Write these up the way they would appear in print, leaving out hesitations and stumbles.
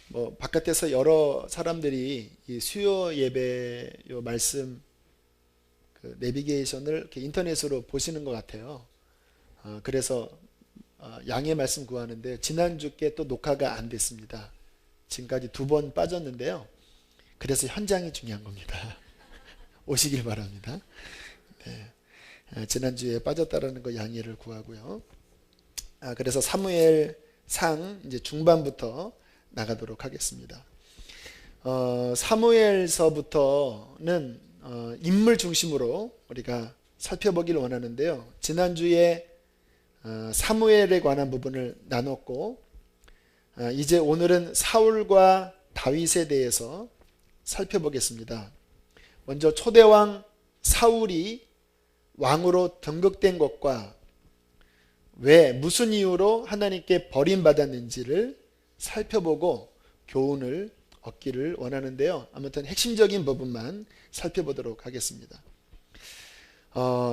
뭐 바깥에서 여러 사람들이 이 수요 예배 요 말씀 그 내비게이션을 이렇게 인터넷으로 보시는 것 같아요. 그래서 양해 말씀 구하는데 지난주께 또 녹화가 안 됐습니다. 지금까지 2번 빠졌는데요. 그래서 현장이 중요한 겁니다. 오시길 바랍니다. 네. 지난주에 빠졌다라는 거 양해를 구하고요. 그래서 사무엘상 이제 중반부터 나가도록 하겠습니다. 사무엘서부터는 인물 중심으로 우리가 살펴보기를 원하는데요. 지난주에 사무엘에 관한 부분을 나눴고 이제 오늘은 사울과 다윗에 대해서 살펴보겠습니다. 먼저 초대왕 사울이 왕으로 등극된 것과 왜 무슨 이유로 하나님께 버림받았는지를 살펴보고 교훈을 얻기를 원하는데요. 아무튼 핵심적인 부분만 살펴보도록 하겠습니다.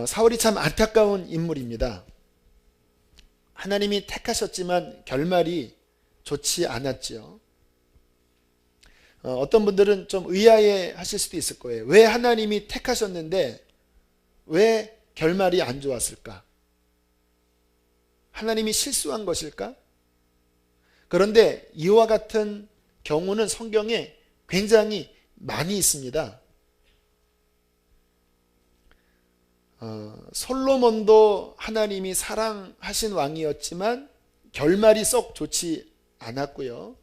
사울이 참 안타까운 인물입니다. 하나님이 택하셨지만 결말이 좋지 않았죠. 어떤 분들은 좀 의아해 하실 수도 있을 거예요. 왜 하나님이 택하셨는데 왜 결말이 안 좋았을까? 하나님이 실수한 것일까? 그런데 이와 같은 경우는 성경에 굉장히 많이 있습니다. 솔로몬도 하나님이 사랑하신 왕이었지만 결말이 썩 좋지 않았고요.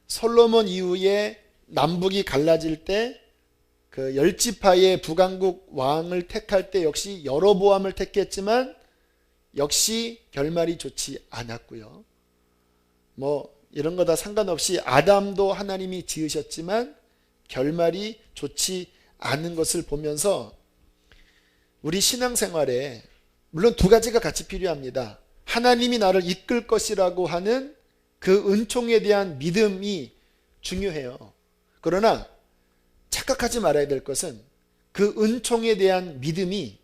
솔로몬 이후에 남북이 갈라질 때 그 10지파의 북왕국 왕을 택할 때 역시 여로보암을 택했지만 역시 결말이 좋지 않았고요. 뭐 이런 거 다 상관없이 아담도 하나님이 지으셨지만 결말이 좋지 않은 것을 보면서 우리 신앙생활에 물론 2가지가 같이 필요합니다. 하나님이 나를 이끌 것이라고 하는 그 은총에 대한 믿음이 중요해요. 그러나 착각하지 말아야 될 것은 그 은총에 대한 믿음이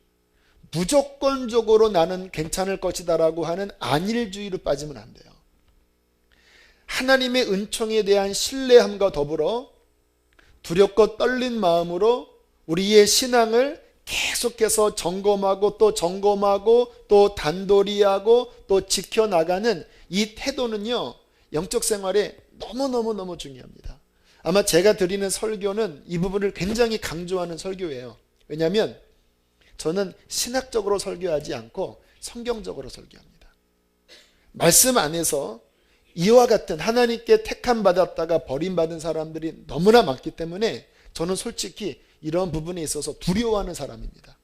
무조건적으로 나는 괜찮을 것이다라고 하는 안일주의로 빠지면 안 돼요. 하나님의 은총에 대한 신뢰함과 더불어 두렵고 떨린 마음으로 우리의 신앙을 계속해서 점검하고 또 단도리하고 또 지켜나가는 이 태도는요, 영적 생활에 너무너무 중요합니다. 아마 제가 드리는 설교는 이 부분을 굉장히 강조하는 설교예요. 왜냐하면 저는 신학적으로 설교하지 않고 성경적으로 설교합니다. 말씀 안에서 이와 같은 하나님께 택함 받았다가 버림받은 사람들이 너무나 많기 때문에 저는 솔직히 이런 부분에 있어서 두려워하는 사람입니다.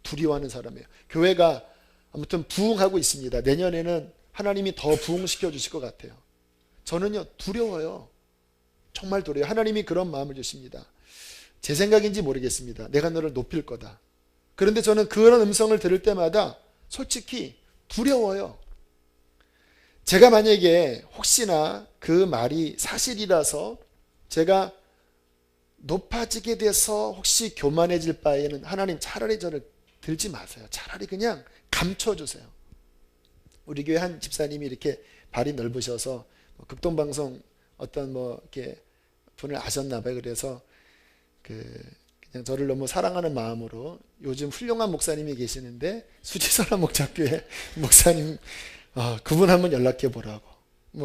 두려워하는 사람이에요. 교회가 아무튼 부흥하고 있습니다. 내년에는 하나님이 더 부흥시켜 주실 것 같아요. 저는요 두려워요. 정말 두려워요. 하나님이 그런 마음을 주십니다. 제 생각인지 모르겠습니다. 내가 너를 높일 거다. 그런데 저는 그런 음성을 들을 때마다 솔직히 두려워요. 제가 만약에 혹시나 그 말이 사실이라서 제가 높아지게 돼서 혹시 교만해질 바에는 하나님 차라리 저를 들지 마세요. 차라리 그냥 감춰주세요. 우리 교회 한 집사님이 이렇게 발이 넓으셔서 극동방송 어떤 이렇게 분을 아셨나 봐요. 그래서 그냥 저를 너무 사랑하는 마음으로 요즘 훌륭한 목사님이 계시는데 수지선한 목자교회 목사님 그분 한번 연락해 보라고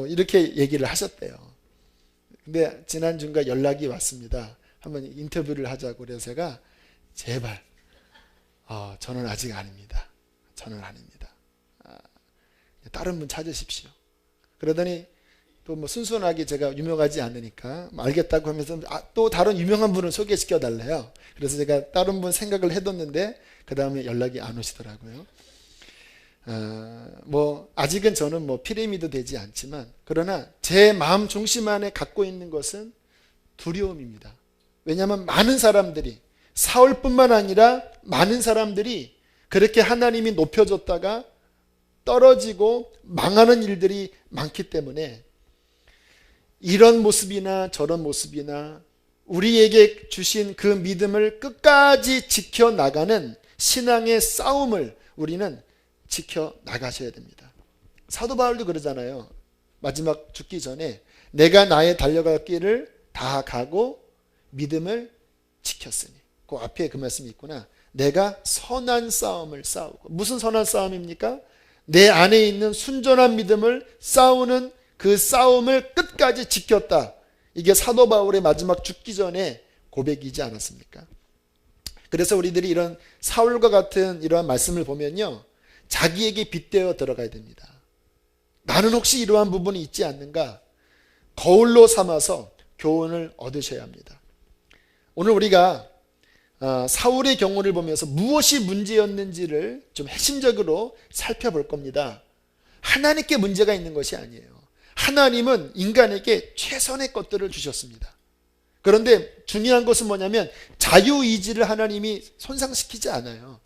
이렇게 얘기를 하셨대요. 근데 지난주인가 연락이 왔습니다. 한번 인터뷰를 하자고. 그래서 제가 제발 저는 아직 아닙니다. 저는 아닙니다. 다른 분 찾으십시오. 그러더니 또 순순하게 제가 유명하지 않으니까 알겠다고 하면서 또 다른 유명한 분을 소개시켜 달래요. 그래서 제가 다른 분 생각을 해뒀는데 그 다음에 연락이 안 오시더라고요. 아직은 저는 피레미도 되지 않지만 그러나 제 마음 중심 안에 갖고 있는 것은 두려움입니다. 왜냐하면 많은 사람들이 사울뿐만 아니라 많은 사람들이 그렇게 하나님이 높여줬다가 떨어지고 망하는 일들이 많기 때문에 이런 모습이나 저런 모습이나 우리에게 주신 그 믿음을 끝까지 지켜나가는 신앙의 싸움을 우리는 지켜나가셔야 됩니다. 사도 바울도 그러잖아요. 마지막 죽기 전에 내가 나의 달려갈 길을 다 가고 믿음을 지켰으니. 그 앞에 그 말씀이 있구나. 내가 선한 싸움을 싸우고. 무슨 선한 싸움입니까? 내 안에 있는 순전한 믿음을 싸우는 그 싸움을 끝까지 지켰다. 이게 사도 바울의 마지막 죽기 전에 고백이지 않았습니까? 그래서 우리들이 이런 사울과 같은 이러한 말씀을 보면요, 자기에게 빗대어 들어가야 됩니다. 나는 혹시 이러한 부분이 있지 않는가? 거울로 삼아서 교훈을 얻으셔야 합니다. 오늘 우리가 사울의 경우를 보면서 무엇이 문제였는지를 좀 핵심적으로 살펴볼 겁니다. 하나님께 문제가 있는 것이 아니에요. 하나님은 인간에게 최선의 것들을 주셨습니다. 그런데 중요한 것은 뭐냐면 자유의지를 하나님이 손상시키지 않아요.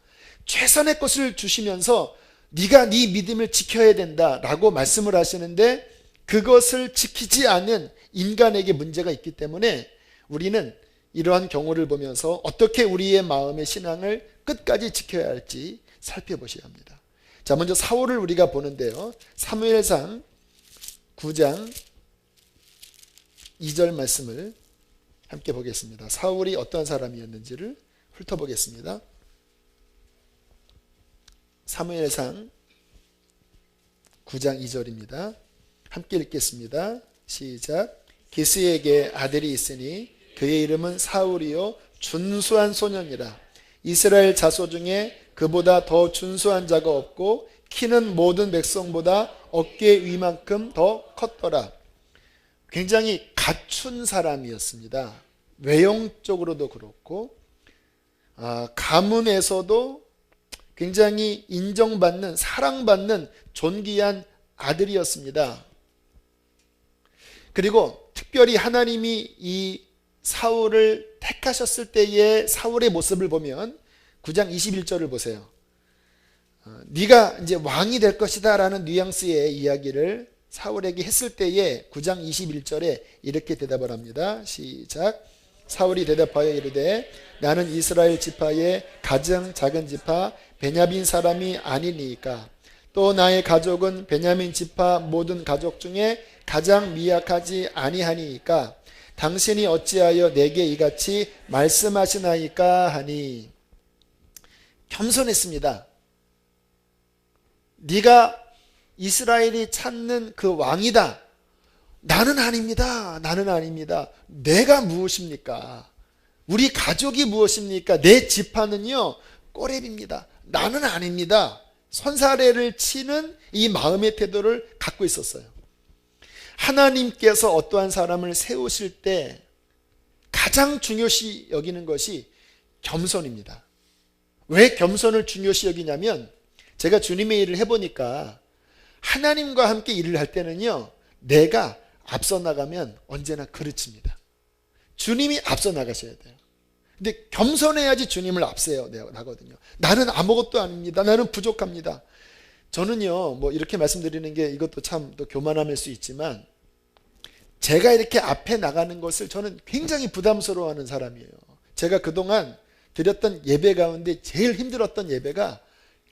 최선의 것을 주시면서 네가 네 믿음을 지켜야 된다라고 말씀을 하시는데, 그것을 지키지 않은 인간에게 문제가 있기 때문에 우리는 이러한 경우를 보면서 어떻게 우리의 마음의 신앙을 끝까지 지켜야 할지 살펴보셔야 합니다. 자, 먼저 사울을 우리가 보는데요, 사무엘상 9장 2절 말씀을 함께 보겠습니다. 사울이 어떤 사람이었는지를 훑어보겠습니다. 사무엘상 9장 2절입니다. 함께 읽겠습니다. 시작. 기스에게 아들이 있으니 그의 이름은 사울이요 준수한 소년이라. 이스라엘 자손 중에 그보다 더 준수한 자가 없고 키는 모든 백성보다 어깨 위만큼 더 컸더라. 굉장히 갖춘 사람이었습니다. 외형적으로도 그렇고 가문에서도 굉장히 인정받는, 사랑받는 존귀한 아들이었습니다. 그리고 특별히 하나님이 이 사울을 택하셨을 때의 사울의 모습을 보면 9장 21절을 보세요. 네가 이제 왕이 될 것이다 라는 뉘앙스의 이야기를 사울에게 했을 때에 9장 21절에 이렇게 대답을 합니다. 시작. 사울이 대답하여 이르되 나는 이스라엘 지파의 가장 작은 지파 베냐민 사람이 아니니까 또 나의 가족은 베냐민 지파 모든 가족 중에 가장 미약하지 아니하니까 당신이 어찌하여 내게 이같이 말씀하시나이까 하니. 겸손했습니다. 네가 이스라엘이 찾는 그 왕이다. 나는 아닙니다. 나는 아닙니다. 내가 무엇입니까? 우리 가족이 무엇입니까? 내 지파는요 꼬렙입니다. 나는 아닙니다. 손사래를 치는 이 마음의 태도를 갖고 있었어요. 하나님께서 어떠한 사람을 세우실 때 가장 중요시 여기는 것이 겸손입니다. 왜 겸손을 중요시 여기냐면, 제가 주님의 일을 해보니까 하나님과 함께 일을 할 때는요, 내가 앞서 나가면 언제나 그르칩니다. 주님이 앞서 나가셔야 돼요. 근데 겸손해야지 주님을 앞세워 나거든요. 나는 아무것도 아닙니다. 나는 부족합니다. 저는요, 뭐 이렇게 말씀드리는 게 이것도 참 또 교만함일 수 있지만, 제가 이렇게 앞에 나가는 것을 저는 굉장히 부담스러워하는 사람이에요. 제가 그동안 드렸던 예배 가운데 제일 힘들었던 예배가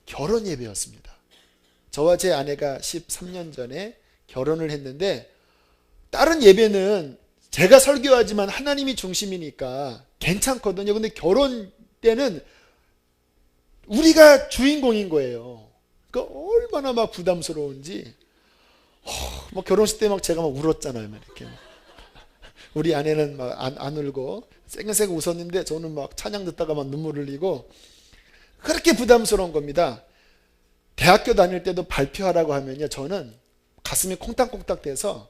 결혼 예배였습니다. 저와 제 아내가 13년 전에 결혼을 했는데, 다른 예배는 제가 설교하지만 하나님이 중심이니까 괜찮거든요. 근데 결혼 때는 우리가 주인공인 거예요. 그러니까 얼마나 막 부담스러운지. 뭐 결혼식 때 막 제가 막 울었잖아요. 이렇게. 우리 아내는 막 안 울고 쌩쌩 웃었는데 저는 막 찬양 듣다가 막 눈물 흘리고, 그렇게 부담스러운 겁니다. 대학교 다닐 때도 발표하라고 하면요, 저는 가슴이 콩닥콩닥 돼서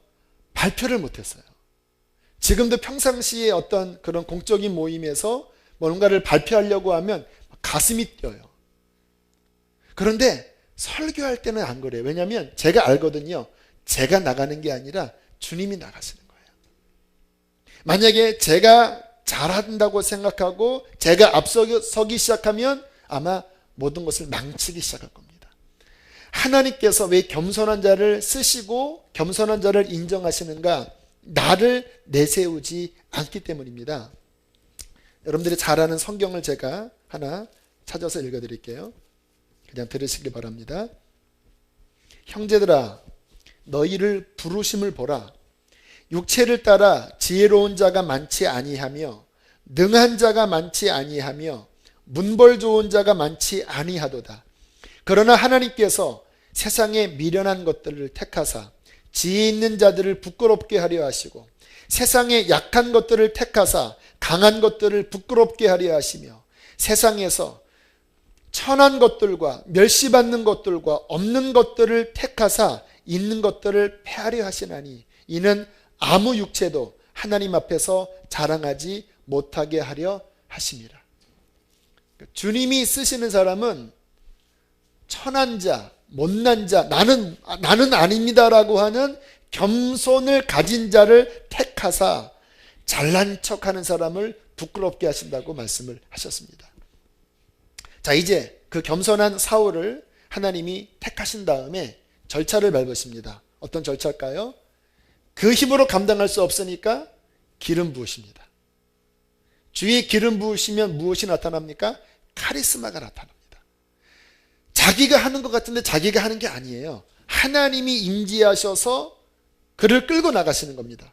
발표를 못했어요. 지금도 평상시에 어떤 그런 공적인 모임에서 뭔가를 발표하려고 하면 가슴이 뛰어요. 그런데 설교할 때는 안 그래요. 왜냐하면 제가 알거든요. 제가 나가는 게 아니라 주님이 나가시는 거예요. 만약에 제가 잘한다고 생각하고 제가 앞서기 시작하면 아마 모든 것을 망치기 시작할 겁니다. 하나님께서 왜 겸손한 자를 쓰시고 겸손한 자를 인정하시는가? 나를 내세우지 않기 때문입니다. 여러분들이 잘 아는 성경을 제가 하나 찾아서 읽어드릴게요. 그냥 들으시길 바랍니다. 형제들아, 너희를 부르심을 보라. 육체를 따라 지혜로운 자가 많지 아니하며 능한 자가 많지 아니하며 문벌 좋은 자가 많지 아니하도다. 그러나 하나님께서 세상에 미련한 것들을 택하사 지혜 있는 자들을 부끄럽게 하려 하시고 세상에 약한 것들을 택하사 강한 것들을 부끄럽게 하려 하시며 세상에서 천한 것들과 멸시받는 것들과 없는 것들을 택하사 있는 것들을 패하려 하시나니 이는 아무 육체도 하나님 앞에서 자랑하지 못하게 하려 하심이라. 주님이 쓰시는 사람은 천한 자, 못난 자, 나는 아닙니다라고 하는 겸손을 가진 자를 택하사 잘난 척하는 사람을 부끄럽게 하신다고 말씀을 하셨습니다. 자, 이제 그 겸손한 사울을 하나님이 택하신 다음에 절차를 밟으십니다. 어떤 절차일까요? 그 힘으로 감당할 수 없으니까 기름 부으십니다. 주위에 기름 부으시면 무엇이 나타납니까? 카리스마가 나타납니다. 자기가 하는 것 같은데 자기가 하는 게 아니에요. 하나님이 임재하셔서 그를 끌고 나가시는 겁니다.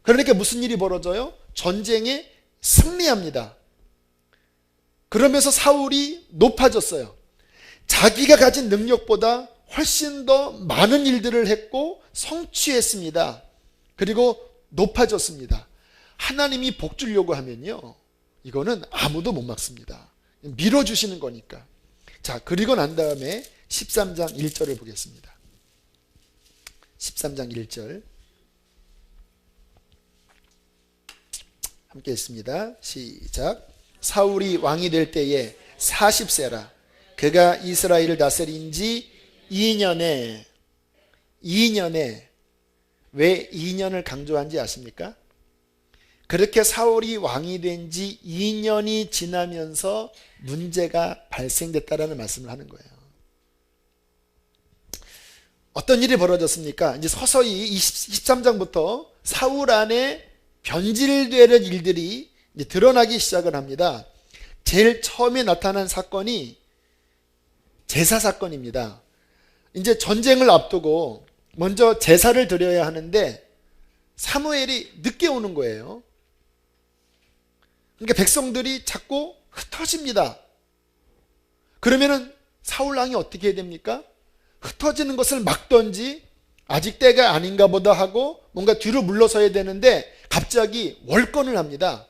그러니까 무슨 일이 벌어져요? 전쟁에 승리합니다. 그러면서 사울이 높아졌어요. 자기가 가진 능력보다 훨씬 더 많은 일들을 했고 성취했습니다. 그리고 높아졌습니다. 하나님이 복 주려고 하면요, 이거는 아무도 못 막습니다. 밀어주시는 거니까. 자, 그리고 난 다음에 13장 1절을 보겠습니다. 13장 1절 함께 읽습니다. 시작. 사울이 왕이 될 때에 40세라. 그가 이스라엘을 다스린 지 2년에 왜 2년을 강조한지 아십니까? 그렇게 사울이 왕이 된 지 2년이 지나면서 문제가 발생됐다라는 말씀을 하는 거예요. 어떤 일이 벌어졌습니까? 이제 서서히 23장부터 사울 안에 변질되는 일들이 이제 드러나기 시작을 합니다. 제일 처음에 나타난 사건이 제사 사건입니다. 이제 전쟁을 앞두고 먼저 제사를 드려야 하는데 사무엘이 늦게 오는 거예요. 그러니까 백성들이 자꾸 흩어집니다. 그러면은 사울 왕이 어떻게 해야 됩니까? 흩어지는 것을 막던지 아직 때가 아닌가 보다 하고 뭔가 뒤로 물러서야 되는데 갑자기 월권을 합니다.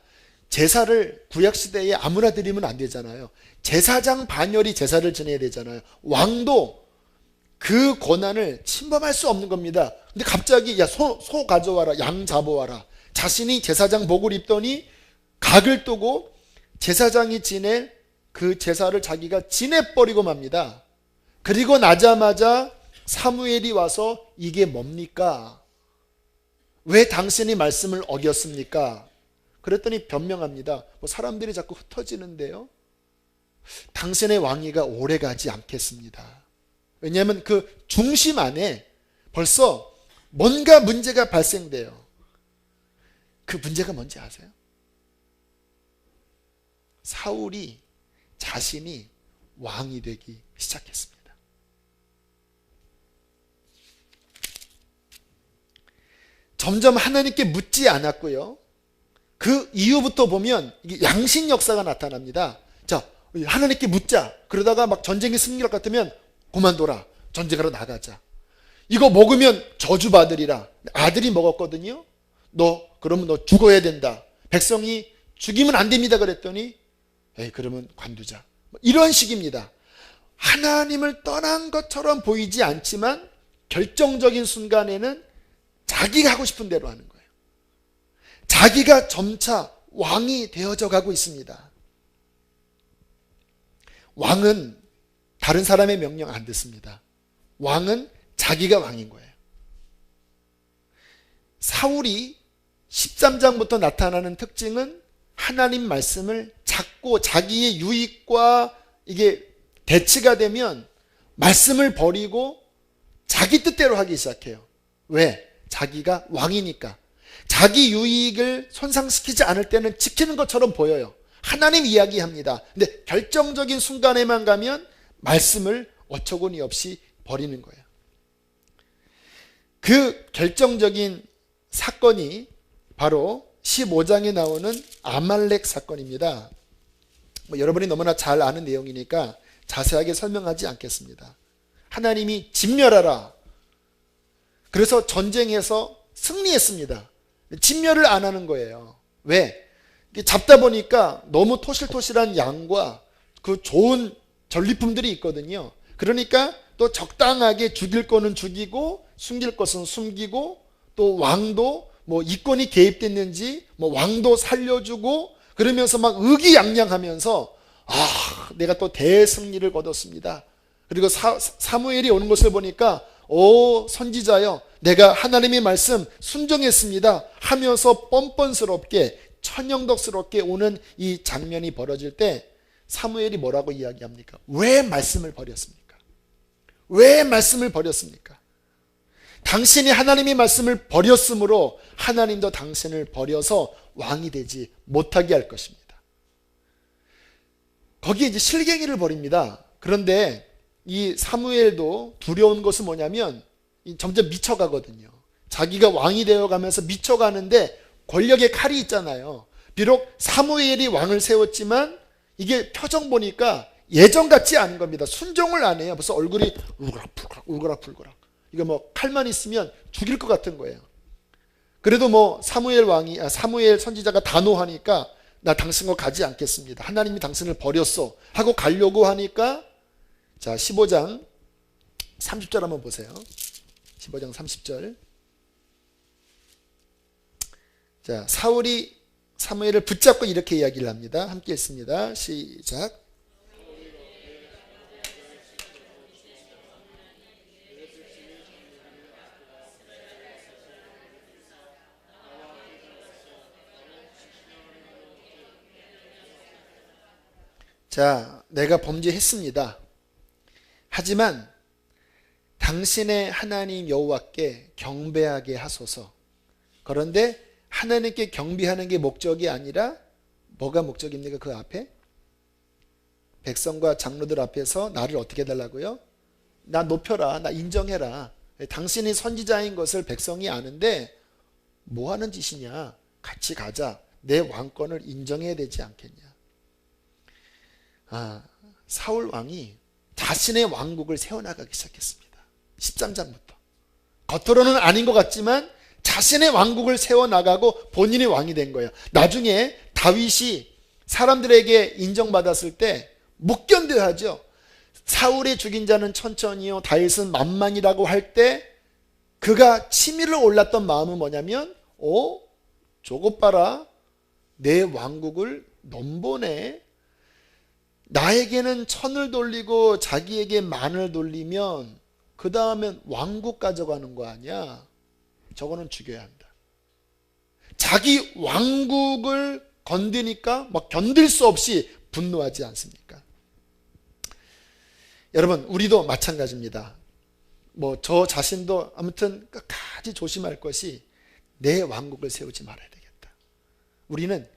제사를 구약시대에 아무나 드리면 안 되잖아요. 제사장 반열이 제사를 지내야 되잖아요. 왕도 그 권한을 침범할 수 없는 겁니다. 근데 갑자기 야, 소 가져와라, 양 잡아와라. 자신이 제사장 복을 입더니 각을 뜨고 제사장이 지낼 그 제사를 자기가 지내버리고 맙니다. 그리고 나자마자 사무엘이 와서 이게 뭡니까? 왜 당신이 말씀을 어겼습니까? 그랬더니 변명합니다. 뭐 사람들이 자꾸 흩어지는데요, 당신의 왕위가 오래가지 않겠습니다. 왜냐하면 그 중심 안에 벌써 뭔가 문제가 발생돼요. 그 문제가 뭔지 아세요? 사울이 자신이 왕이 되기 시작했습니다. 점점 하나님께 묻지 않았고요. 그 이후부터 보면 이게 양신 역사가 나타납니다. 자, 하나님께 묻자. 그러다가 막 전쟁이 승리할 것 같으면 그만둬라. 전쟁하러 나가자. 이거 먹으면 저주받으리라. 아들이 먹었거든요. 그러면 너 죽어야 된다. 백성이 죽이면 안 됩니다. 그랬더니 그러면 관두자. 이런 식입니다. 하나님을 떠난 것처럼 보이지 않지만 결정적인 순간에는 자기가 하고 싶은 대로 하는 거예요. 자기가 점차 왕이 되어져 가고 있습니다. 왕은 다른 사람의 명령 안 듣습니다. 왕은 자기가 왕인 거예요. 사울이 13장부터 나타나는 특징은 하나님 말씀을 자꾸 자기의 유익과 이게 대치가 되면 말씀을 버리고 자기 뜻대로 하기 시작해요. 왜? 자기가 왕이니까. 자기 유익을 손상시키지 않을 때는 지키는 것처럼 보여요. 하나님 이야기합니다. 근데 결정적인 순간에만 가면 말씀을 어처구니 없이 버리는 거예요. 그 결정적인 사건이 바로 15장에 나오는 아말렉 사건입니다. 여러분이 너무나 잘 아는 내용이니까 자세하게 설명하지 않겠습니다. 하나님이 진멸하라. 그래서 전쟁에서 승리했습니다. 진멸을 안 하는 거예요. 왜? 잡다 보니까 너무 토실토실한 양과 그 좋은 전리품들이 있거든요. 그러니까 또 적당하게 죽일 거는 죽이고 숨길 것은 숨기고, 또 왕도 이권이 개입됐는지 왕도 살려주고, 그러면서 막 의기양양하면서 내가 또 대승리를 거뒀습니다. 그리고 사무엘이 오는 것을 보니까 오 선지자여, 내가 하나님의 말씀 순종했습니다 하면서 뻔뻔스럽게 천연덕스럽게 오는 이 장면이 벌어질 때 사무엘이 뭐라고 이야기합니까? 왜 말씀을 버렸습니까? 왜 말씀을 버렸습니까? 당신이 하나님의 말씀을 버렸으므로 하나님도 당신을 버려서 왕이 되지 못하게 할 것입니다. 거기에 이제 실갱이를 벌입니다. 그런데 이 사무엘도 두려운 것은 뭐냐면 점점 미쳐가거든요. 자기가 왕이 되어가면서 미쳐가는데 권력의 칼이 있잖아요. 비록 사무엘이 왕을 세웠지만 이게 표정 보니까 예전 같지 않은 겁니다. 순종을 안 해요. 벌써 얼굴이 울그락불그락. 이거 칼만 있으면 죽일 것 같은 거예요. 그래도 사무엘 선지자가 단호하니까 나 당신과 가지 않겠습니다. 하나님이 당신을 버렸어 하고 가려고 하니까, 자 15장 30절 한번 보세요. 15장 30절. 자, 사울이 사무엘을 붙잡고 이렇게 이야기를 합니다. 함께 했습니다. 시작. 자, 내가 범죄했습니다. 하지만 당신의 하나님 여호와께 경배하게 하소서. 그런데 하나님께 경배하는 게 목적이 아니라 뭐가 목적입니까? 그 앞에 백성과 장로들 앞에서 나를 어떻게 해달라고요? 나 높여라, 나 인정해라. 당신이 선지자인 것을 백성이 아는데 뭐 하는 짓이냐? 같이 가자. 내 왕권을 인정해야 되지 않겠냐? 사울 왕이 자신의 왕국을 세워나가기 시작했습니다. 13장부터. 겉으로는 아닌 것 같지만 자신의 왕국을 세워나가고 본인이 왕이 된 거예요. 나중에 다윗이 사람들에게 인정받았을 때 못 견뎌하죠. 사울이 죽인 자는 천천히요, 다윗은 만만이라고 할 때 그가 치밀을 올랐던 마음은 뭐냐면, 저것 봐라, 내 왕국을 넘보네. 나에게는 천을 돌리고 자기에게 만을 돌리면 그 다음엔 왕국 가져가는 거 아니야. 저거는 죽여야 한다. 자기 왕국을 건드니까 막 견딜 수 없이 분노하지 않습니까? 여러분, 우리도 마찬가지입니다. 저 자신도 아무튼 끝까지 조심할 것이 내 왕국을 세우지 말아야 되겠다. 우리는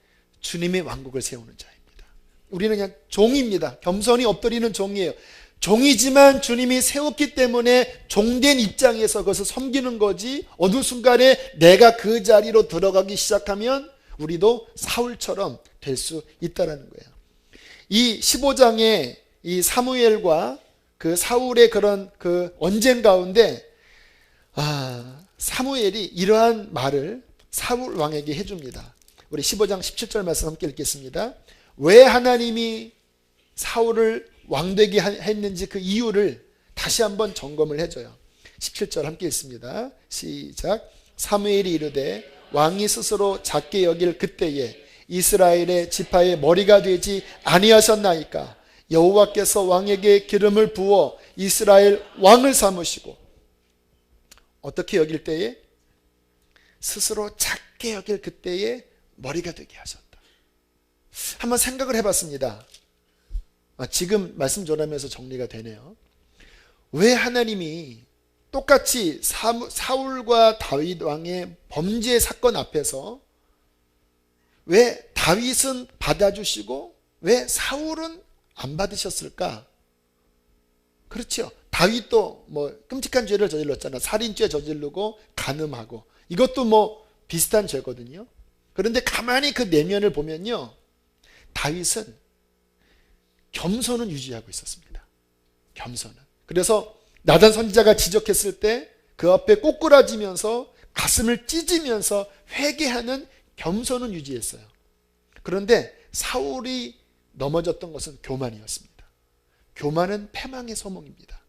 주님의 왕국을 세우는 자입니다. 우리는 그냥 종입니다. 겸손히 엎드리는 종이에요. 종이지만 주님이 세웠기 때문에 종된 입장에서 그것을 섬기는 거지, 어느 순간에 내가 그 자리로 들어가기 시작하면 우리도 사울처럼 될 수 있다는 거예요. 이 15장의 이 사무엘과 그 사울의 그런 그 언쟁 가운데 사무엘이 이러한 말을 사울 왕에게 해줍니다. 우리 15장 17절 말씀 함께 읽겠습니다. 왜 하나님이 사울을 왕되게 했는지 그 이유를 다시 한번 점검을 해줘요. 17절 함께 읽습니다. 시작. 사무엘이 이르되 왕이 스스로 작게 여길 그때에 이스라엘의 지파의 머리가 되지 아니하셨나이까. 여호와께서 왕에게 기름을 부어 이스라엘 왕을 삼으시고, 어떻게 여길 때에? 스스로 작게 여길 그때에 머리가 되게 하셨다. 한번 생각을 해봤습니다. 지금 말씀 전하면서 정리가 되네요. 왜 하나님이 똑같이 사울과 다윗 왕의 범죄 사건 앞에서 왜 다윗은 받아주시고 왜 사울은 안 받으셨을까? 그렇죠. 다윗도 뭐 끔찍한 죄를 저질렀잖아. 살인죄 저지르고 간음하고. 이것도 뭐 비슷한 죄거든요. 그런데 가만히 그 내면을 보면요, 다윗은 겸손은 유지하고 있었습니다. 겸손은. 그래서 나단 선지자가 지적했을 때 그 앞에 꼬꾸라지면서 가슴을 찢으면서 회개하는 겸손은 유지했어요. 그런데 사울이 넘어졌던 것은 교만이었습니다. 교만은 패망의 소몽입니다.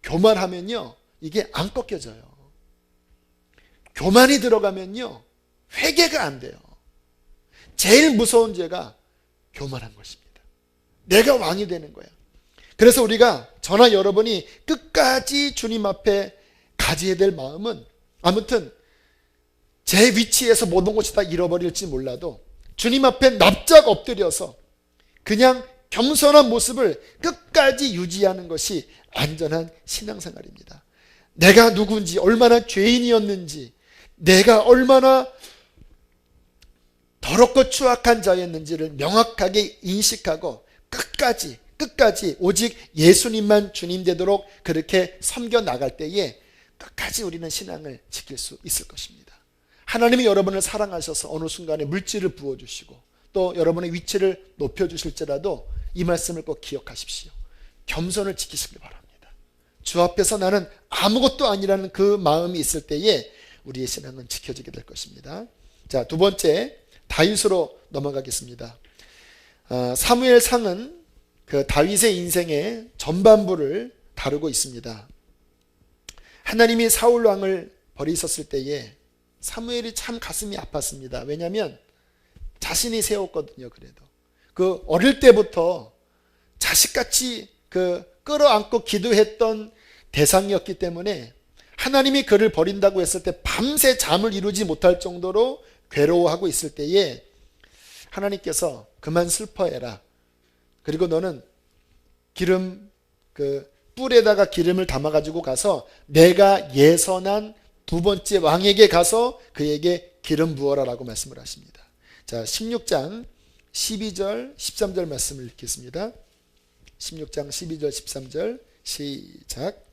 교만하면요, 이게 안 꺾여져요. 교만이 들어가면요, 회개가 안 돼요. 제일 무서운 죄가 교만한 것입니다. 내가 왕이 되는 거야. 그래서 우리가 저나 여러분이 끝까지 주님 앞에 가져야 될 마음은, 아무튼 제 위치에서 모든 것이 다 잃어버릴지 몰라도 주님 앞에 납작 엎드려서 그냥 겸손한 모습을 끝까지 유지하는 것이 안전한 신앙생활입니다. 내가 누군지, 얼마나 죄인이었는지, 내가 얼마나 더럽고 추악한 자였는지를 명확하게 인식하고 끝까지 오직 예수님만 주님 되도록 그렇게 섬겨 나갈 때에 끝까지 우리는 신앙을 지킬 수 있을 것입니다. 하나님이 여러분을 사랑하셔서 어느 순간에 물질을 부어주시고 또 여러분의 위치를 높여주실지라도 이 말씀을 꼭 기억하십시오. 겸손을 지키시길 바랍니다. 주 앞에서 나는 아무것도 아니라는 그 마음이 있을 때에 우리의 신앙은 지켜지게 될 것입니다. 자, 두 번째, 다윗으로 넘어가겠습니다. 사무엘상은 그 다윗의 인생의 전반부를 다루고 있습니다. 하나님이 사울 왕을 버리셨을 때에 사무엘이 참 가슴이 아팠습니다. 왜냐하면 자신이 세웠거든요. 그래도 그 어릴 때부터 자식같이 그 끌어안고 기도했던 대상이었기 때문에 하나님이 그를 버린다고 했을 때 밤새 잠을 이루지 못할 정도로 괴로워하고 있을 때에 하나님께서 그만 슬퍼해라. 그리고 너는 기름 그 뿔에다가 기름을 담아가지고 가서 내가 예선한 두 번째 왕에게 가서 그에게 기름 부어라라고 말씀을 하십니다. 자, 16장 12절 13절 말씀을 읽겠습니다. 16장 12절 13절 시작.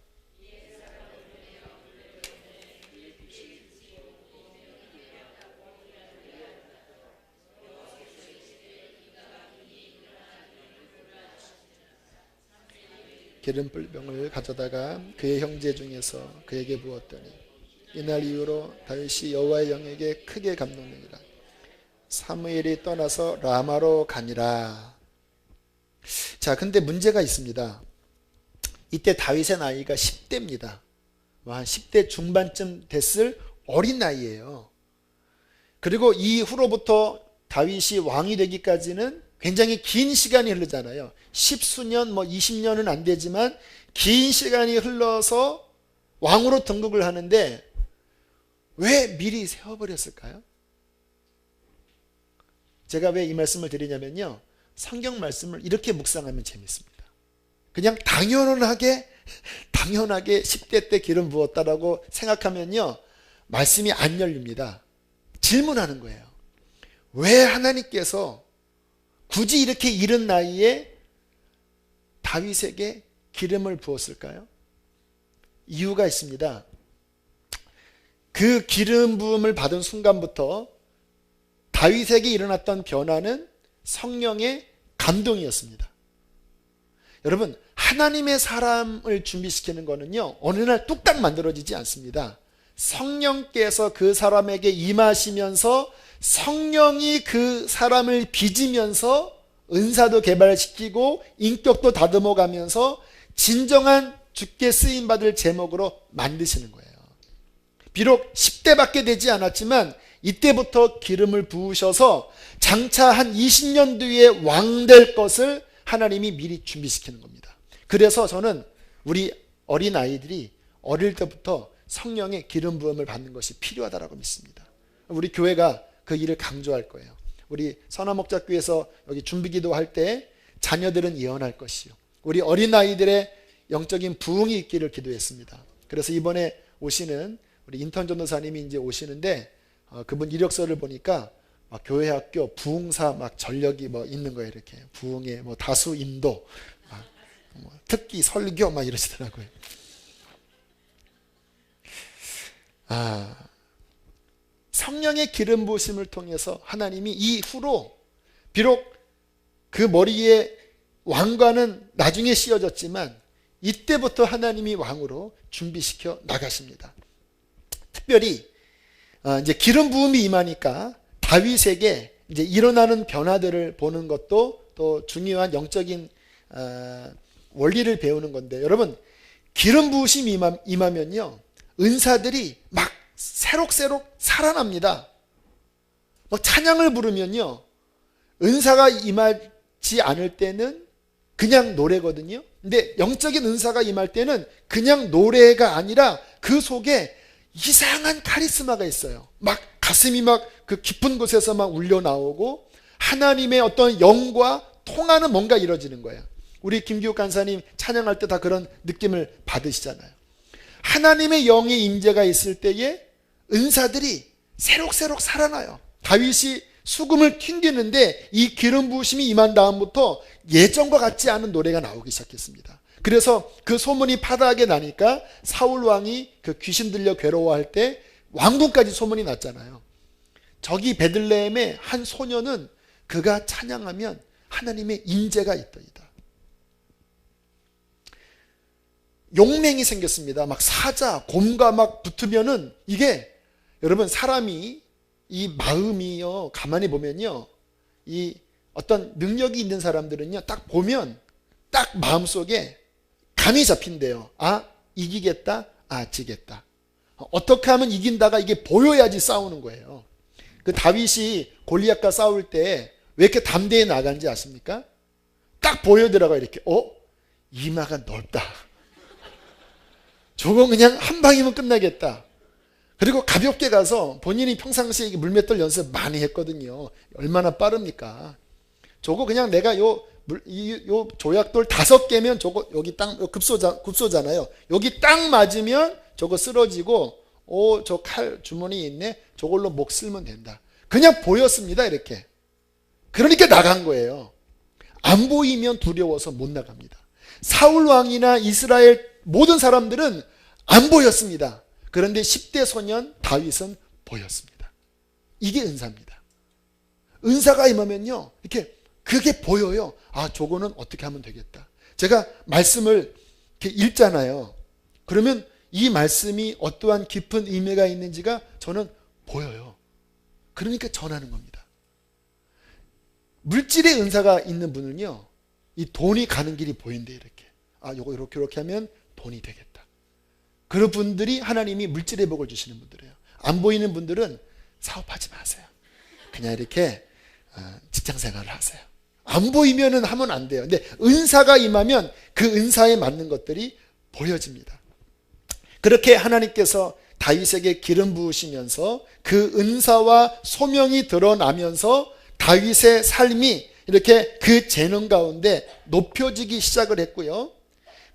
기름불병을 가져다가 그의 형제 중에서 그에게 부었더니 이날 이후로 다윗이 여호와의 영에게 크게 감동되니라. 사무엘이 떠나서 라마로 가니라. 자, 근데 문제가 있습니다. 이때 다윗의 나이가 10대입니다. 한 10대 중반쯤 됐을 어린 나이예요. 그리고 이후로부터 다윗이 왕이 되기까지는 굉장히 긴 시간이 흐르잖아요. 10수년, 20년은 안 되지만 긴 시간이 흘러서 왕으로 등극을 하는데 왜 미리 세워버렸을까요? 제가 왜 이 말씀을 드리냐면요, 성경 말씀을 이렇게 묵상하면 재밌습니다. 그냥 당연하게 10대 때 기름 부었다라고 생각하면요, 말씀이 안 열립니다. 질문하는 거예요. 왜 하나님께서 굳이 이렇게 이른 나이에 다윗에게 기름을 부었을까요? 이유가 있습니다. 그 기름 부음을 받은 순간부터 다윗에게 일어났던 변화는 성령의 감동이었습니다. 여러분, 하나님의 사람을 준비시키는 거는요, 어느 날 뚝딱 만들어지지 않습니다. 성령께서 그 사람에게 임하시면서 성령이 그 사람을 빚으면서 은사도 개발시키고 인격도 다듬어 가면서 진정한 주께 쓰임받을 제목으로 만드시는 거예요. 비록 10대밖에 되지 않았지만 이때부터 기름을 부으셔서 장차 한 20년 뒤에 왕 될 것을 하나님이 미리 준비시키는 겁니다. 그래서 저는 우리 어린아이들이 어릴 때부터 성령의 기름 부음을 받는 것이 필요하다고 믿습니다. 우리 교회가 그 일을 강조할 거예요. 우리 선화목자교회에서 여기 준비기도 할 때 자녀들은 예언할 것이요, 우리 어린아이들의 영적인 부흥이 있기를 기도했습니다. 그래서 이번에 오시는 우리 인턴 전도사님이 이제 오시는데 그분 이력서를 보니까 막 교회 학교 부흥사 막 전력이 있는 거예요. 이렇게 부흥의 다수 인도 특기, 설교 막 이러시더라고요. 성령의 기름 부으심을 통해서 하나님이 이후로 비록 그 머리에 왕관은 나중에 씌워졌지만 이때부터 하나님이 왕으로 준비시켜 나가십니다. 특별히 이제 기름 부음이 임하니까 다윗에게 이제 일어나는 변화들을 보는 것도 또 중요한 영적인 원리를 배우는 건데, 여러분 기름 부으심이 임하면요 은사들이 막 새록새록 살아납니다. 막 찬양을 부르면요 은사가 임하지 않을 때는 그냥 노래거든요. 근데 영적인 은사가 임할 때는 그냥 노래가 아니라 그 속에 이상한 카리스마가 있어요. 막 가슴이 막 그 깊은 곳에서 막 울려 나오고 하나님의 어떤 영과 통하는 뭔가 이루어지는 거예요. 우리 김기욱 간사님 찬양할 때 다 그런 느낌을 받으시잖아요. 하나님의 영의 임재가 있을 때에 은사들이 새록새록 살아나요. 다윗이 수금을 튕기는데 이 기름 부으심이 임한 다음부터 예전과 같지 않은 노래가 나오기 시작했습니다. 그래서 그 소문이 파다하게 나니까 사울 왕이 그 귀신 들려 괴로워할 때 왕궁까지 소문이 났잖아요. 저기 베들레헴의 한 소녀는 그가 찬양하면 하나님의 임재가 있더이다. 용맹이 생겼습니다. 막 사자, 곰과 막 붙으면은 이게 여러분 사람이 이 마음이요 가만히 보면요 이 어떤 능력이 있는 사람들은요 딱 보면 딱 마음속에 감이 잡힌대요. 이기겠다, 지겠다. 어떻게 하면 이긴다가 이게 보여야지 싸우는 거예요. 그 다윗이 골리앗과 싸울 때 왜 이렇게 담대히 나간지 아십니까? 딱 보여더라고요. 이렇게 이마가 넓다. 저거 그냥 한 방이면 끝나겠다. 그리고 가볍게 가서 본인이 평상시에 물맷돌 연습 많이 했거든요. 얼마나 빠릅니까? 저거 그냥 내가 요 조약돌 5개면 저거 여기 딱 급소잖아요. 여기 딱 맞으면 저거 쓰러지고 저 칼 주머니에 있네. 저걸로 목 쓸면 된다. 그냥 보였습니다. 이렇게. 그러니까 나간 거예요. 안 보이면 두려워서 못 나갑니다. 사울 왕이나 이스라엘 모든 사람들은 안 보였습니다. 그런데 10대 소년 다윗은 보였습니다. 이게 은사입니다. 은사가 임하면요 이렇게 그게 보여요. 저거는 어떻게 하면 되겠다. 제가 말씀을 이렇게 읽잖아요. 그러면 이 말씀이 어떠한 깊은 의미가 있는지가 저는 보여요. 그러니까 전하는 겁니다. 물질의 은사가 있는 분은요 이 돈이 가는 길이 보인대. 이렇게 요거 이렇게 하면 돈이 되겠다. 그런 분들이 하나님이 물질의 복을 주시는 분들이에요. 안 보이는 분들은 사업하지 마세요. 그냥 이렇게 직장생활을 하세요. 안 보이면은 하면 안 돼요. 근데 은사가 임하면 그 은사에 맞는 것들이 보여집니다. 그렇게 하나님께서 다윗에게 기름 부으시면서 그 은사와 소명이 드러나면서 다윗의 삶이 이렇게 그 재능 가운데 높여지기 시작을 했고요.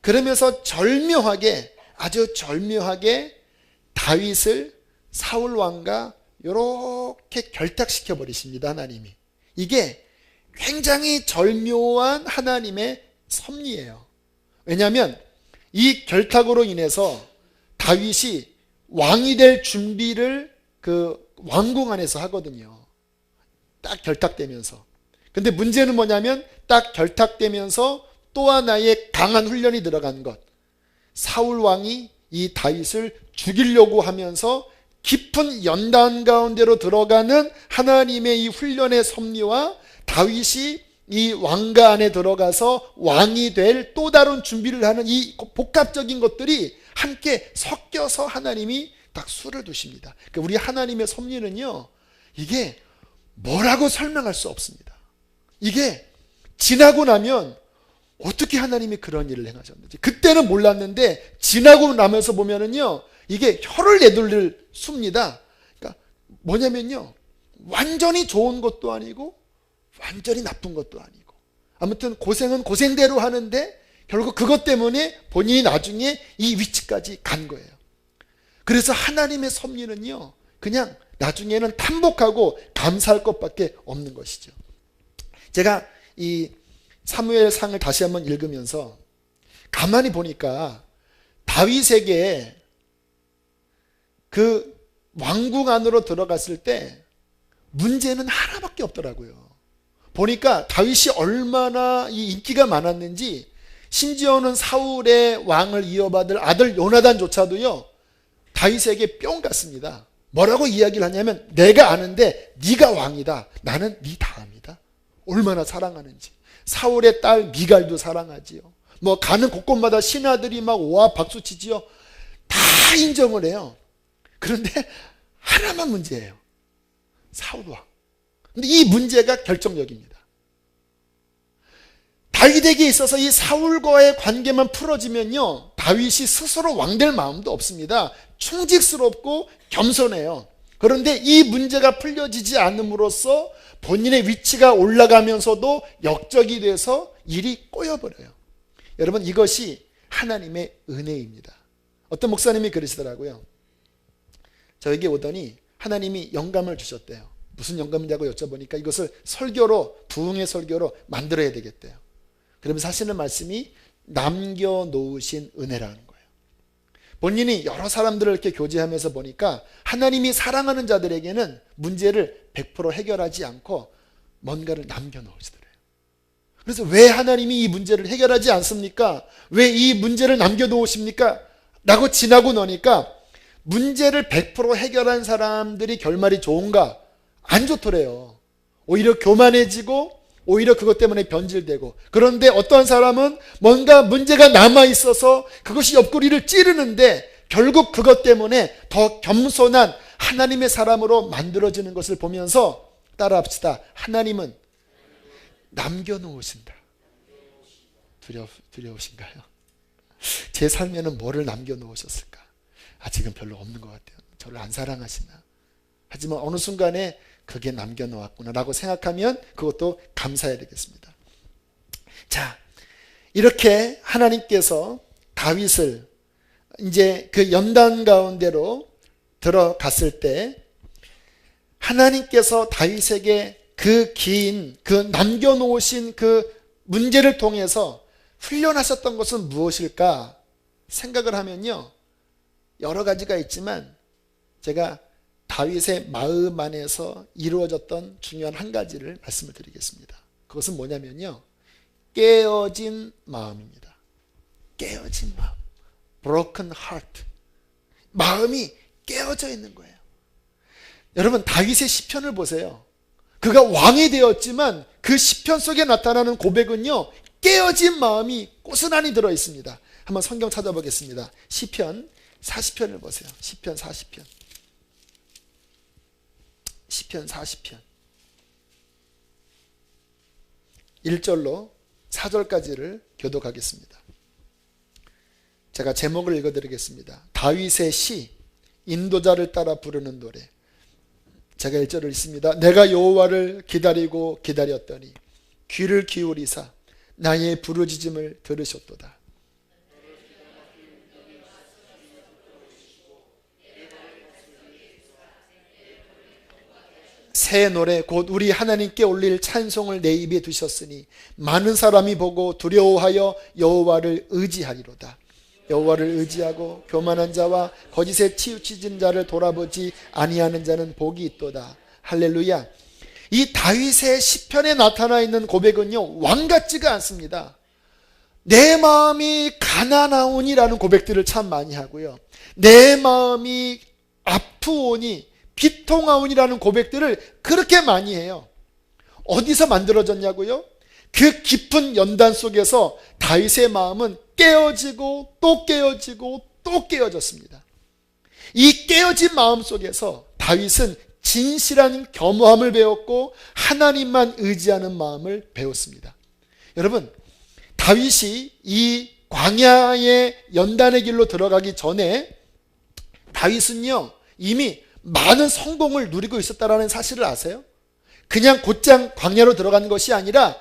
그러면서 아주 절묘하게 다윗을 사울 왕과 이렇게 결탁시켜 버리십니다. 하나님이. 이게 굉장히 절묘한 하나님의 섭리예요. 왜냐하면 이 결탁으로 인해서 다윗이 왕이 될 준비를 그 왕궁 안에서 하거든요. 딱 결탁되면서. 근데 문제는 뭐냐면 딱 결탁되면서 또 하나의 강한 훈련이 들어간 것. 사울 왕이 이 다윗을 죽이려고 하면서 깊은 연단 가운데로 들어가는 하나님의 이 훈련의 섭리와 다윗이 이 왕가 안에 들어가서 왕이 될 또 다른 준비를 하는 이 복합적인 것들이 함께 섞여서 하나님이 딱 수를 두십니다. 그러니까 우리 하나님의 섭리는요 이게 뭐라고 설명할 수 없습니다. 이게 지나고 나면 어떻게 하나님이 그런 일을 행하셨는지 그때는 몰랐는데 지나고 나면서 보면은요 이게 혀를 내둘릴 수입니다. 그러니까 뭐냐면요 완전히 좋은 것도 아니고 완전히 나쁜 것도 아니고 아무튼 고생은 고생대로 하는데 결국 그것 때문에 본인이 나중에 이 위치까지 간 거예요. 그래서 하나님의 섭리는요 그냥 나중에는 탐복하고 감사할 것밖에 없는 것이죠. 제가 이 사무엘상을 다시 한번 읽으면서 가만히 보니까 다윗에게 그 왕궁 안으로 들어갔을 때 문제는 하나밖에 없더라고요. 보니까 다윗이 얼마나 이 인기가 많았는지 심지어는 사울의 왕을 이어받을 아들 요나단조차도요 다윗에게 뿅 갔습니다. 뭐라고 이야기를 하냐면 내가 아는데 네가 왕이다. 나는 네 다음이다. 얼마나 사랑하는지. 사울의 딸 미갈도 사랑하지요. 뭐 가는 곳곳마다 신하들이 막 와 박수 치지요. 다 인정을 해요. 그런데 하나만 문제예요. 사울 왕. 근데 이 문제가 결정적입니다. 다윗에게 있어서 이 사울과의 관계만 풀어지면요 다윗이 스스로 왕될 마음도 없습니다. 충직스럽고 겸손해요. 그런데 이 문제가 풀려지지 않음으로써 본인의 위치가 올라가면서도 역적이 돼서 일이 꼬여버려요. 여러분 이것이 하나님의 은혜입니다. 어떤 목사님이 그러시더라고요. 저에게 오더니 하나님이 영감을 주셨대요. 무슨 영감이냐고 여쭤보니까 이것을 설교로, 부흥의 설교로 만들어야 되겠대요. 그러면서 하시는 말씀이 남겨놓으신 은혜라는 거예요. 본인이 여러 사람들을 이렇게 교제하면서 보니까 하나님이 사랑하는 자들에게는 문제를 100% 해결하지 않고 뭔가를 남겨놓으시더래요. 그래서 왜 하나님이 이 문제를 해결하지 않습니까? 왜 이 문제를 남겨놓으십니까? 라고 지나고 나니까 문제를 100% 해결한 사람들이 결말이 좋은가? 안 좋더래요. 오히려 교만해지고 오히려 그것 때문에 변질되고. 그런데 어떠한 사람은 뭔가 문제가 남아있어서 그것이 옆구리를 찌르는데 결국 그것 때문에 더 겸손한 하나님의 사람으로 만들어지는 것을 보면서 따라합시다. 하나님은 남겨놓으신다. 두려우신가요? 제 삶에는 뭐를 남겨놓으셨을까? 지금 별로 없는 것 같아요. 저를 안 사랑하시나? 하지만 어느 순간에 그게 남겨놓았구나 라고 생각하면 그것도 감사해야 되겠습니다. 자, 이렇게 하나님께서 다윗을 이제 그 연단 가운데로 들어갔을 때 하나님께서 다윗에게 그 남겨놓으신 그 문제를 통해서 훈련하셨던 것은 무엇일까 생각을 하면요 여러 가지가 있지만 제가 다윗의 마음 안에서 이루어졌던 중요한 한 가지를 말씀을 드리겠습니다. 그것은 뭐냐면요 깨어진 마음입니다. 깨어진 마음, broken heart. 마음이 깨어져 있는 거예요. 여러분 다윗의 시편을 보세요. 그가 왕이 되었지만 그 시편 속에 나타나는 고백은요 깨어진 마음이 고스란히 들어 있습니다. 한번 성경 찾아보겠습니다. 시편 40편을 보세요. 시편 40편. 시편 40편 1절로 4절까지를 교독하겠습니다. 제가 제목을 읽어드리겠습니다. 다윗의 시, 인도자를 따라 부르는 노래. 제가 1절을 읽습니다. 내가 여호와를 기다리고 기다렸더니 귀를 기울이사 나의 부르짖음을 들으셨도다. 새 노래 곧 우리 하나님께 올릴 찬송을 내 입에 두셨으니 많은 사람이 보고 두려워하여 여호와를 의지하리로다. 여호와를 의지하고 교만한 자와 거짓에 치우치진 자를 돌아보지 아니하는 자는 복이 있도다. 할렐루야. 이 다윗의 시편에 나타나 있는 고백은요 왕 같지가 않습니다. 내 마음이 가난하오니라는 고백들을 참 많이 하고요 내 마음이 아프오니 비통하오니라는 고백들을 그렇게 많이 해요. 어디서 만들어졌냐고요? 그 깊은 연단 속에서 다윗의 마음은 깨어지고 또 깨어지고 또 깨어졌습니다. 이 깨어진 마음 속에서 다윗은 진실한 겸허함을 배웠고 하나님만 의지하는 마음을 배웠습니다. 여러분 다윗이 이 광야의 연단의 길로 들어가기 전에 다윗은요 이미 많은 성공을 누리고 있었다는 사실을 아세요? 그냥 곧장 광야로 들어간 것이 아니라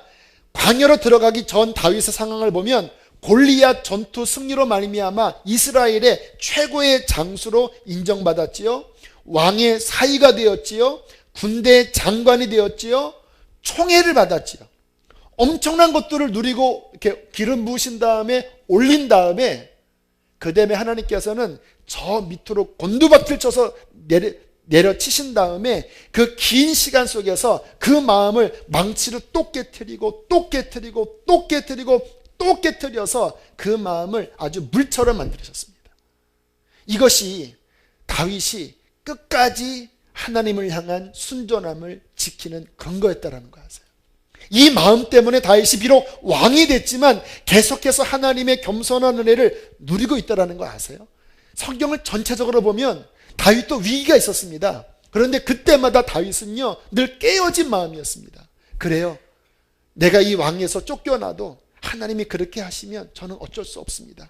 광야로 들어가기 전 다윗의 상황을 보면 골리앗 전투 승리로 말미암아 이스라엘의 최고의 장수로 인정받았지요. 왕의 사위가 되었지요. 군대 장관이 되었지요. 총애를 받았지요. 엄청난 것들을 누리고 이렇게 기름 부으신 다음에 올린 다음에 그 다음에 하나님께서는 저 밑으로 곤두박질 쳐서 내려치신 다음에 그 긴 시간 속에서 그 마음을 망치로 또 깨트리고 또 깨트리고 또 깨트리고 또 깨트려서 그 마음을 아주 물처럼 만드셨습니다. 이것이 다윗이 끝까지 하나님을 향한 순전함을 지키는 근거였다라는 거 아세요? 이 마음 때문에 다윗이 비록 왕이 됐지만 계속해서 하나님의 겸손한 은혜를 누리고 있다는 거 아세요? 성경을 전체적으로 보면 다윗도 위기가 있었습니다. 그런데 그때마다 다윗은요 늘 깨어진 마음이었습니다. 그래요, 내가 이 왕에서 쫓겨나도 하나님이 그렇게 하시면 저는 어쩔 수 없습니다.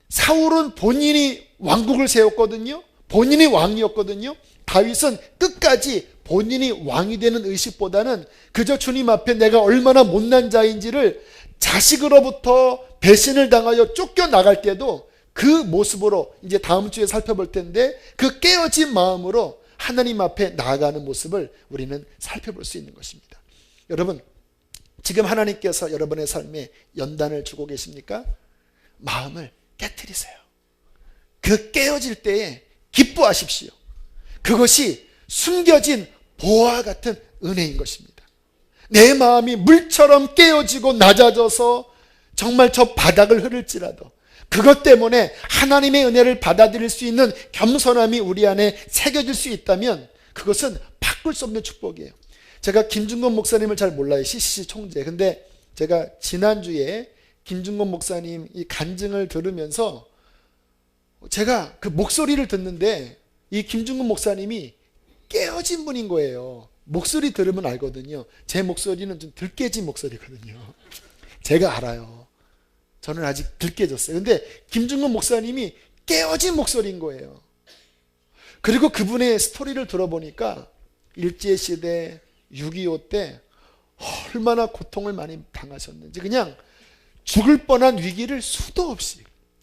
사울은 본인이 왕국을 세웠거든요. 본인이 왕이었거든요. 다윗은 끝까지 본인이 왕이 되는 의식보다는 그저 주님 앞에 내가 얼마나 못난 자인지를 자식으로부터 배신을 당하여 쫓겨나갈 때도 그 모습으로 이제 다음 주에 살펴볼 텐데 그 깨어진 마음으로 하나님 앞에 나아가는 모습을 우리는 살펴볼 수 있는 것입니다. 여러분, 지금 하나님께서 여러분의 삶에 연단을 주고 계십니까? 마음을 깨트리세요. 그 깨어질 때에 기뻐하십시오. 그것이 숨겨진 보화와 같은 은혜인 것입니다. 내 마음이 물처럼 깨어지고 낮아져서 정말 저 바닥을 흐를지라도 그것 때문에 하나님의 은혜를 받아들일 수 있는 겸손함이 우리 안에 새겨질 수 있다면 그것은 바꿀 수 없는 축복이에요. 제가 김중건 목사님을 잘 몰라요. CCC 총재. 근데 제가 지난주에 김중건 목사님 이 간증을 들으면서 제가 그 목소리를 듣는데 이 김중건 목사님이 깨어진 분인 거예요. 목소리 들으면 알거든요. 제 목소리는 좀 덜 깨진 목소리거든요. 제가 알아요. 저는 아직 덜 깨졌어요. 근데 김중건 목사님이 깨어진 목소리인 거예요. 그리고 그분의 스토리를 들어보니까 일제시대 6.25 때 얼마나 고통을 많이 당하셨는지 그냥 죽을 뻔한 위기를 수도 없이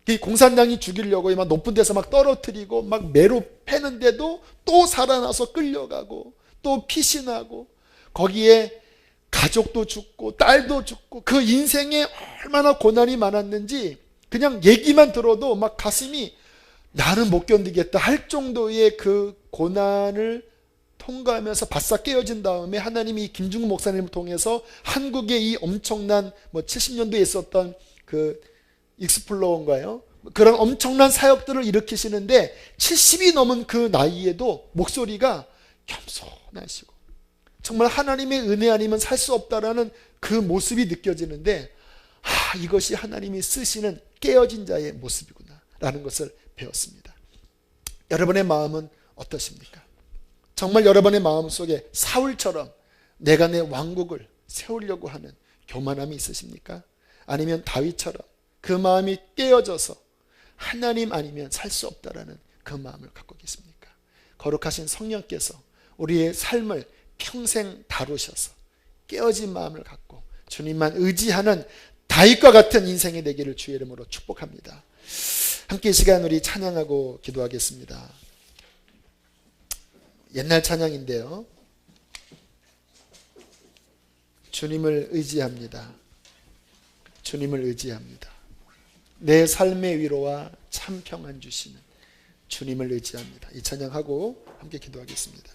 이 공산당이 죽이려고 막 높은 데서 막 떨어뜨리고 막 매로 패는데도 또 살아나서 끌려가고 또 피신하고 거기에 가족도 죽고 딸도 죽고 그 인생에 얼마나 고난이 많았는지 그냥 얘기만 들어도 막 가슴이 나는 못 견디겠다 할 정도의 그 고난을 통과하면서 바싹 깨어진 다음에 하나님이 이 김중근 목사님을 통해서 한국의 이 엄청난 70년도에 있었던 그 익스플로어인가요? 그런 엄청난 사역들을 일으키시는데 70이 넘은 그 나이에도 목소리가 겸손하시고 정말 하나님의 은혜 아니면 살 수 없다라는 그 모습이 느껴지는데 이것이 하나님이 쓰시는 깨어진 자의 모습이구나 라는 것을 배웠습니다. 여러분의 마음은 어떠십니까? 정말 여러분의 마음속에 사울처럼 내가 내 왕국을 세우려고 하는 교만함이 있으십니까? 아니면 다윗처럼 그 마음이 깨어져서 하나님 아니면 살 수 없다라는 그 마음을 갖고 계십니까? 거룩하신 성령께서 우리의 삶을 평생 다루셔서 깨어진 마음을 갖고 주님만 의지하는 다윗과 같은 인생이 되기를 주의 이름으로 축복합니다. 함께 이 시간 우리 찬양하고 기도하겠습니다. 옛날 찬양인데요. 주님을 의지합니다. 주님을 의지합니다. 내 삶의 위로와 참 평안 주시는 주님을 의지합니다. 이 찬양하고 함께 기도하겠습니다.